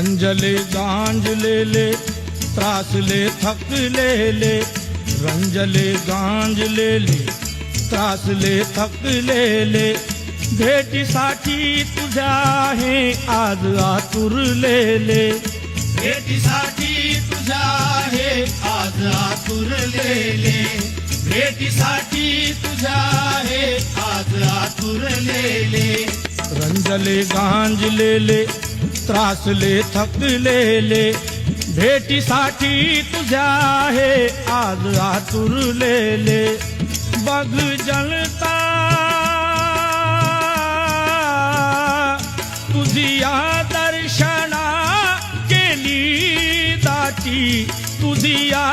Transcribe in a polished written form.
रंजले गांजलेले त्रासले थकलेले, रंजले गांजलेले त्रासले थकलेले, भेटीसाठी तुझ्या हे आज आतुरलेले, भेटीसाठी तुझ्या हे आज आतुरलेले, भेटीसाठी तुझ्या हे आज आतुरलेले, रंजले गांजलेले त्रासले थकलेले, भेटीसाठी तुझ्या हे आज आतुरलेले, बघ जळता तुझिया दर्शना केली दाटी, तुझिया